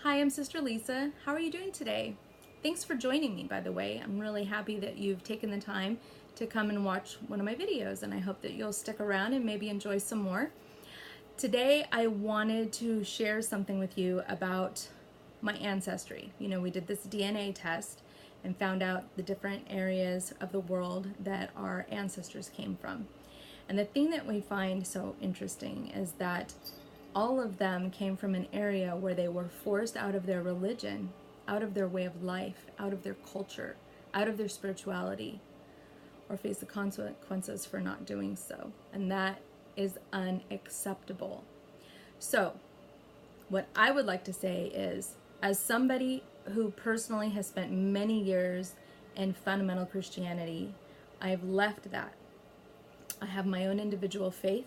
Hi, I'm Sister Lisa. How are you doing today? Thanks for joining me, by the way. I'm really happy that you've taken the time to come and watch one of my videos, and I hope that you'll stick around and maybe enjoy some more. Today, I wanted to share something with you about my ancestry. We did this DNA test and found out the different areas of the world that our ancestors came from. And the thing that we find so interesting is that all of them came from an area where they were forced out of their religion, out of their way of life, out of their culture, out of their spirituality, or face the consequences for not doing so. And that is unacceptable. So, what I would like to say is, as somebody who personally has spent many years in fundamental Christianity, I've left that. I have my own individual faith.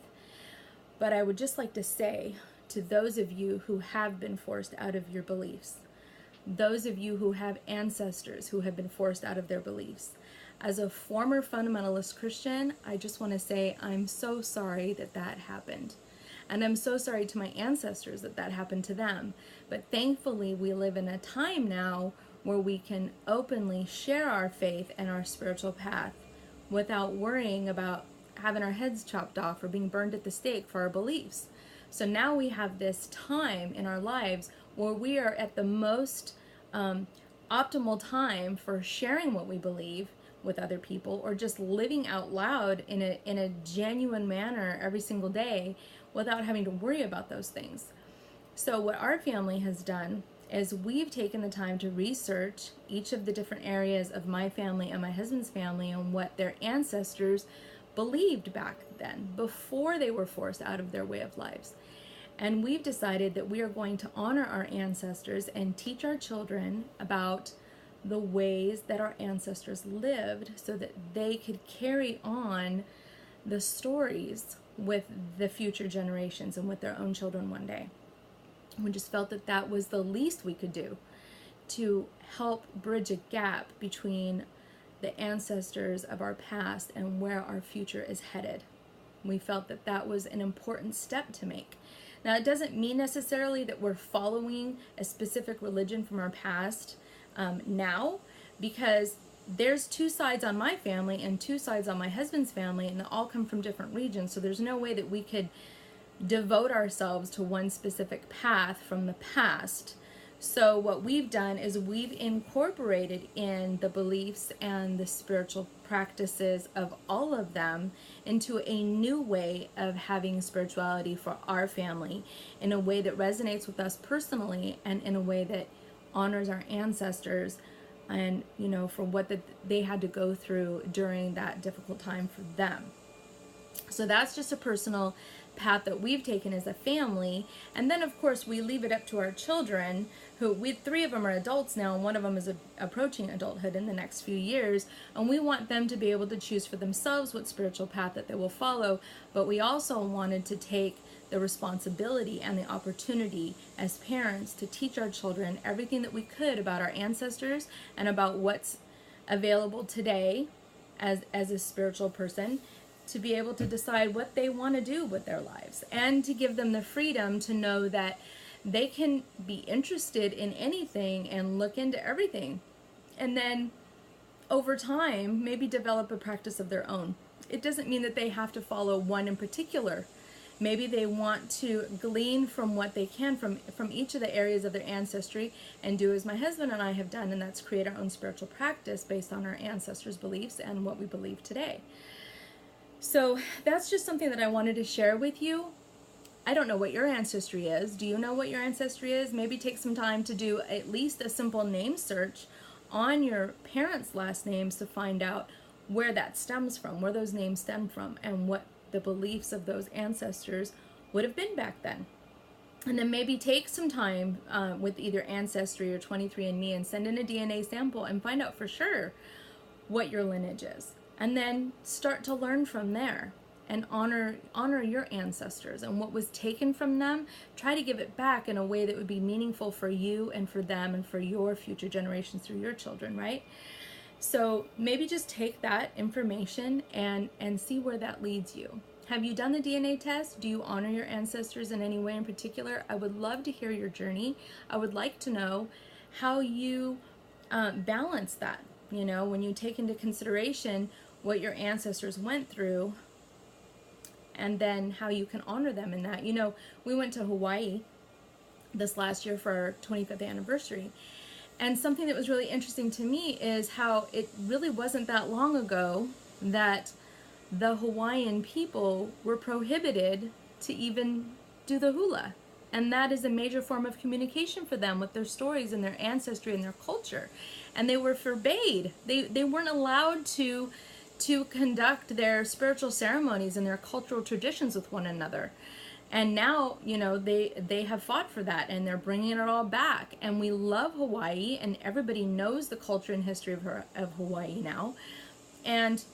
But I would just like to say to those of you who have been forced out of your beliefs, those of you who have ancestors who have been forced out of their beliefs, as a former fundamentalist Christian, I just want to say I'm so sorry that that happened. And I'm so sorry to my ancestors that that happened to them. But thankfully, we live in a time now where we can openly share our faith and our spiritual path without worrying about having our heads chopped off or being burned at the stake for our beliefs. So now we have this time in our lives where we are at the most optimal time for sharing what we believe with other people, or just living out loud in a genuine manner every single day without having to worry about those things. So what our family has done is we've taken the time to research each of the different areas of my family and my husband's family and what their ancestors believed back then, before they were forced out of their way of lives. And we've decided that we are going to honor our ancestors and teach our children about the ways that our ancestors lived so that they could carry on the stories with the future generations and with their own children one day. We just felt that that was the least we could do to help bridge a gap between the ancestors of our past and where our future is headed. We felt that that was an important step to make. Now, it doesn't mean necessarily that we're following a specific religion from our past now, because there's two sides on my family and two sides on my husband's family, and they all come from different regions. So there's no way that we could devote ourselves to one specific path from the past. So what we've done is we've incorporated in the beliefs and the spiritual practices of all of them into a new way of having spirituality for our family, in a way that resonates with us personally and in a way that honors our ancestors and, for what they had to go through during that difficult time for them. So that's just a personal path that we've taken as a family. And then, of course, we leave it up to our children, who three of them are adults now, and one of them is approaching adulthood in the next few years. And we want them to be able to choose for themselves what spiritual path that they will follow. But we also wanted to take the responsibility and the opportunity as parents to teach our children everything that we could about our ancestors and about what's available today as a spiritual person, to be able to decide what they want to do with their lives, and to give them the freedom to know that they can be interested in anything and look into everything, and then over time maybe develop a practice of their own. It doesn't mean that they have to follow one in particular. Maybe they want to glean from what they can from each of the areas of their ancestry and do as my husband and I have done, and that's create our own spiritual practice based on our ancestors' beliefs and what we believe today. So that's just something that I wanted to share with you. I don't know what your ancestry is. Do you know what your ancestry is? Maybe take some time to do at least a simple name search on your parents' last names to find out where that stems from, where those names stem from, and what the beliefs of those ancestors would have been back then. And then maybe take some time with either Ancestry or 23andMe and send in a DNA sample and find out for sure what your lineage is. And then start to learn from there and honor your ancestors and what was taken from them. Try to give it back in a way that would be meaningful for you and for them and for your future generations through your children, right? So maybe just take that information and see where that leads you. Have you done the DNA test? Do you honor your ancestors in any way in particular? I would love to hear your journey. I would like to know how you balance that, when you take into consideration what your ancestors went through and then how you can honor them in that. We went to Hawaii this last year for our 25th anniversary. And something that was really interesting to me is how it really wasn't that long ago that the Hawaiian people were prohibited to even do the hula. And that is a major form of communication for them with their stories and their ancestry and their culture. And they were forbade. They weren't allowed to conduct their spiritual ceremonies and their cultural traditions with one another. And now, they have fought for that, and they're bringing it all back. And we love Hawaii, and everybody knows the culture and history of Hawaii now. And,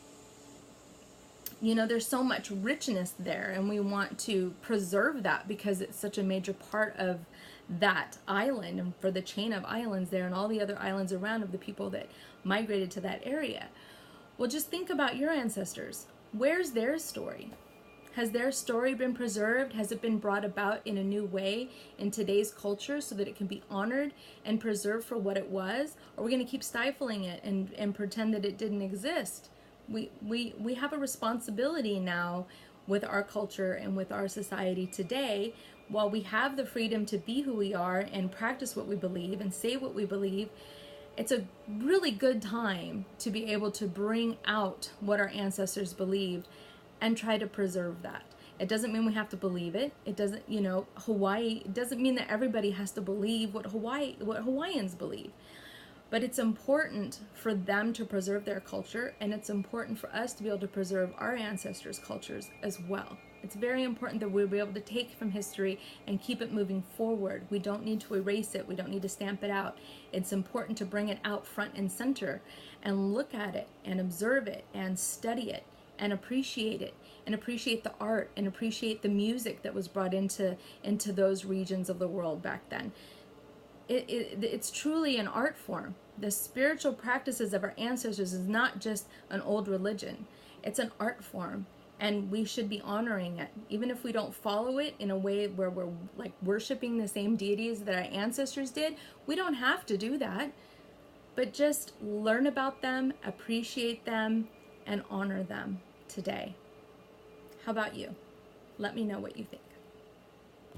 there's so much richness there, and we want to preserve that because it's such a major part of that island and for the chain of islands there and all the other islands around of the people that migrated to that area. Well, just think about your ancestors. Where's their story? Has their story been preserved? Has it been brought about in a new way in today's culture so that it can be honored and preserved for what it was? Or are we going to keep stifling it and pretend that it didn't exist? We have a responsibility now with our culture and with our society today. While we have the freedom to be who we are and practice what we believe and say what we believe, it's a really good time to be able to bring out what our ancestors believed and try to preserve that. It doesn't mean we have to believe it. It doesn't, Hawaii, it doesn't mean that everybody has to believe what Hawaiians believe. But it's important for them to preserve their culture, and it's important for us to be able to preserve our ancestors' cultures as well. It's very important that we'll be able to take from history and keep it moving forward. We don't need to erase it. We don't need to stamp it out. It's important to bring it out front and center and look at it and observe it and study it and appreciate it and appreciate the art and appreciate the music that was brought into those regions of the world back then. It's truly an art form. The spiritual practices of our ancestors is not just an old religion. It's an art form, and we should be honoring it. Even if we don't follow it in a way where we're like worshiping the same deities that our ancestors did, we don't have to do that. But just learn about them, appreciate them, and honor them today. How about you? Let me know what you think.